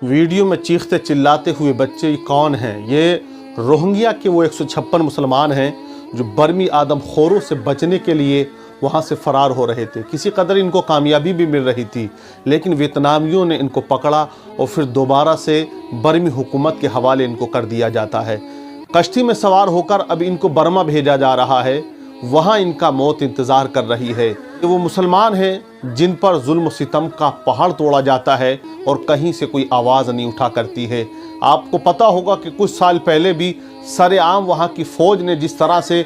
Video میں چیختے چلاتے ہوئے بچے کون ہیں؟ یہ روہنگیا کے وہ 156 مسلمان ہیں جو برمی آدم خوروں سے بچنے کے لیے وہاں سے فرار ہو رہے تھے۔ کسی قدر ان کو کامیابی بھی مل رہی تھی، لیکن ویتنامیوں نے ان کو پکڑا اور پھر دوبارہ سے برمی حکومت کے حوالے ان کو کر دیا جاتا ہے۔ کشتی میں سوار ہو کر اب ان کو برما بھیجا جا رہا ہے، وہاں ان کا موت انتظار کر رہی ہے۔ یہ وہ مسلمان ہیں جن پر ظلم و ستم کا پہاڑ توڑا جاتا ہے اور کہیں سے کوئی آواز نہیں اٹھا کرتی ہے۔ آپ کو پتہ ہوگا کہ کچھ سال پہلے بھی سر عام وہاں کی فوج نے جس طرح سے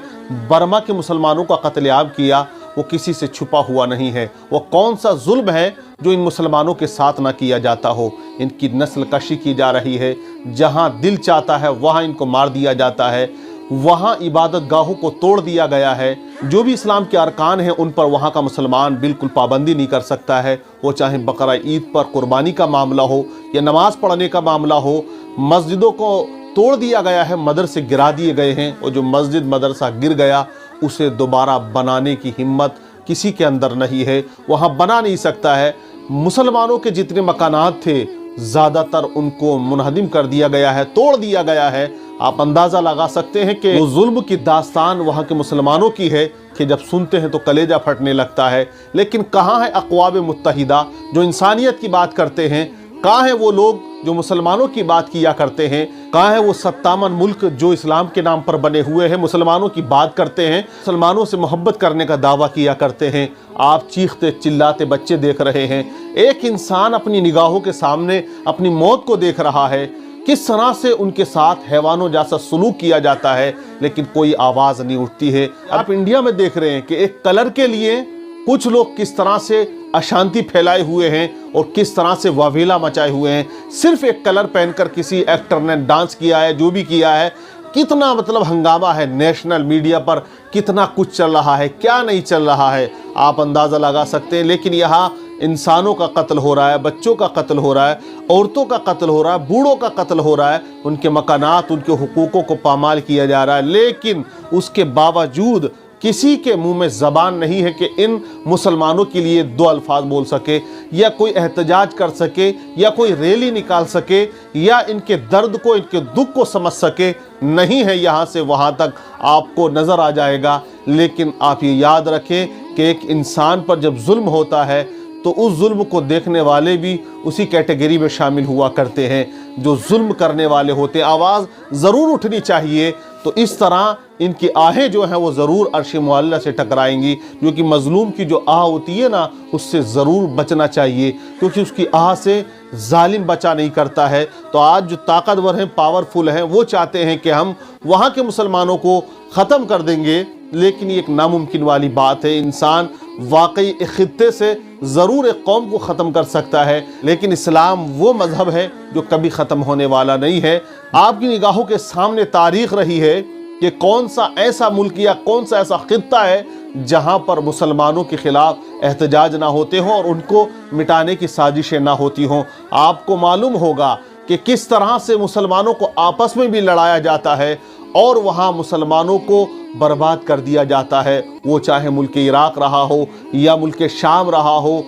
برما کے مسلمانوں کا قتل عام کیا، وہ کسی سے چھپا ہوا نہیں ہے۔ وہ کون سا ظلم ہے جو ان مسلمانوں کے ساتھ نہ کیا جاتا ہو؟ ان کی نسل کشی کی جا رہی ہے، جہاں دل چاہتا ہے وہاں ان کو مار دیا جاتا ہے، وہاں عبادت گاہوں کو توڑ دیا گیا ہے۔ جو بھی اسلام کے ارکان ہیں ان پر وہاں کا مسلمان بالکل پابندی نہیں کر سکتا ہے، وہ چاہے بقرہ عید پر قربانی کا معاملہ ہو یا نماز پڑھنے کا معاملہ ہو۔ مسجدوں کو توڑ دیا گیا ہے، مدرسے گرا دیے گئے ہیں، اور جو مسجد مدرسہ گر گیا اسے دوبارہ بنانے کی ہمت کسی کے اندر نہیں ہے، وہاں بنا نہیں سکتا ہے۔ مسلمانوں کے جتنے مکانات تھے زیادہ تر ان کو منہدم کر دیا گیا ہے، توڑ دیا گیا ہے۔ آپ اندازہ لگا سکتے ہیں کہ وہ ظلم کی داستان وہاں کے مسلمانوں کی ہے کہ جب سنتے ہیں تو کلیجہ پھٹنے لگتا ہے۔ لیکن کہاں ہے اقوام متحدہ جو انسانیت کی بات کرتے ہیں؟ کہاں ہیں وہ لوگ جو مسلمانوں کی بات کیا کرتے ہیں؟ کہاں ہے وہ 57 ملک جو اسلام کے نام پر بنے ہوئے ہیں، مسلمانوں کی بات کرتے ہیں، مسلمانوں سے محبت کرنے کا دعویٰ کیا کرتے ہیں؟ آپ چیختے چلاتے بچے دیکھ رہے ہیں، ایک انسان اپنی نگاہوں کے سامنے اپنی موت کو دیکھ رہا ہے، کس طرح سے ان کے ساتھ حیوانوں جیسا سلوک کیا جاتا ہے، لیکن کوئی آواز نہیں اٹھتی ہے۔ آپ انڈیا میں دیکھ رہے ہیں کہ ایک کلر کے لیے کچھ لوگ کس طرح سے اشانتی پھیلائے ہوئے ہیں اور کس طرح سے واویلا مچائے ہوئے ہیں۔ صرف ایک کلر پہن کر کسی ایکٹر نے ڈانس کیا ہے، جو بھی کیا ہے، کتنا ہنگامہ ہے نیشنل میڈیا پر، کتنا کچھ چل رہا ہے، کیا نہیں چل رہا ہے، آپ اندازہ لگا سکتے ہیں۔ لیکن یہاں انسانوں کا قتل ہو رہا ہے، بچوں کا قتل ہو رہا ہے، عورتوں کا قتل ہو رہا ہے، بوڑھوں کا قتل ہو رہا ہے، ان کے مکانات، ان کے حقوقوں کو پامال کیا جا رہا ہے۔ لیکن اس کے باوجود کسی کے منہ میں زبان نہیں ہے کہ ان مسلمانوں کے لیے دو الفاظ بول سکے، یا کوئی احتجاج کر سکے، یا کوئی ریلی نکال سکے، یا ان کے درد کو، ان کے دکھ کو سمجھ سکے۔ نہیں ہے، یہاں سے وہاں تک آپ کو نظر آ جائے گا۔ لیکن آپ یہ یاد رکھیں کہ ایک انسان پر جب ظلم ہوتا ہے تو اس ظلم کو دیکھنے والے بھی اسی کیٹیگری میں شامل ہوا کرتے ہیں جو ظلم کرنے والے ہوتے ہیں۔ آواز ضرور اٹھنی چاہیے، تو اس طرح ان کی آہیں جو ہیں وہ ضرور عرش معلیٰ سے ٹکرائیں گی، جو کہ مظلوم کی جو آہ ہوتی ہے نا، اس سے ضرور بچنا چاہیے، کیونکہ اس کی آہ سے ظالم بچا نہیں کرتا ہے۔ تو آج جو طاقتور ہیں، پاورفل ہیں، وہ چاہتے ہیں کہ ہم وہاں کے مسلمانوں کو ختم کر دیں گے، لیکن یہ ایک ناممکن والی بات ہے۔ انسان واقعی ایک خطے سے ضرور ایک قوم کو ختم کر سکتا ہے، لیکن اسلام وہ مذہب ہے جو کبھی ختم ہونے والا نہیں ہے۔ آپ کی نگاہوں کے سامنے تاریخ رہی ہے کہ کون سا ایسا ملک یا کون سا ایسا خطہ ہے جہاں پر مسلمانوں کے خلاف احتجاج نہ ہوتے ہوں اور ان کو مٹانے کی سازشیں نہ ہوتی ہوں۔ آپ کو معلوم ہوگا کہ کس طرح سے مسلمانوں کو آپس میں بھی لڑایا جاتا ہے اور وہاں مسلمانوں کو برباد کر دیا جاتا ہے، وہ چاہے ملک عراق رہا ہو یا ملک شام رہا ہو۔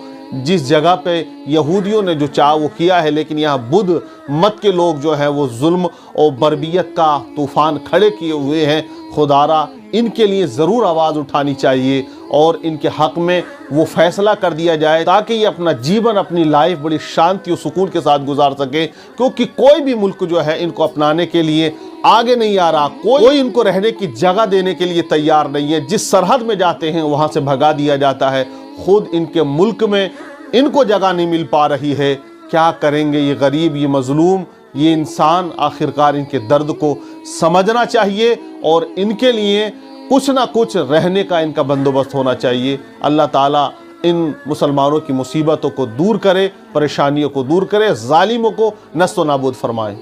جس جگہ پہ یہودیوں نے جو چاہا وہ کیا ہے، لیکن یہاں بدھ مت کے لوگ جو ہیں وہ ظلم اور بربریت کا طوفان کھڑے کیے ہوئے ہیں۔ خدارا ان کے لیے ضرور آواز اٹھانی چاہیے اور ان کے حق میں وہ فیصلہ کر دیا جائے تاکہ یہ اپنا جیون، اپنی لائف بڑی شانتی و سکون کے ساتھ گزار سکے، کیونکہ کوئی بھی ملک جو ہے ان کو اپنانے کے لیے آگے نہیں آ رہا، کوئی ان کو رہنے کی جگہ دینے کے لیے تیار نہیں ہے۔ جس سرحد میں جاتے ہیں وہاں سے بھگا دیا جاتا ہے، خود ان کے ملک میں ان کو جگہ نہیں مل پا رہی ہے۔ کیا کریں گے یہ غریب، یہ مظلوم، یہ انسان؟ آخرکار ان کے درد کو سمجھنا چاہیے اور ان کے لیے کچھ نہ کچھ رہنے کا ان کا بندوبست ہونا چاہیے۔ اللہ تعالیٰ ان مسلمانوں کی مصیبتوں کو دور کرے، پریشانیوں کو دور کرے، ظالموں کو نست و نابود فرمائے۔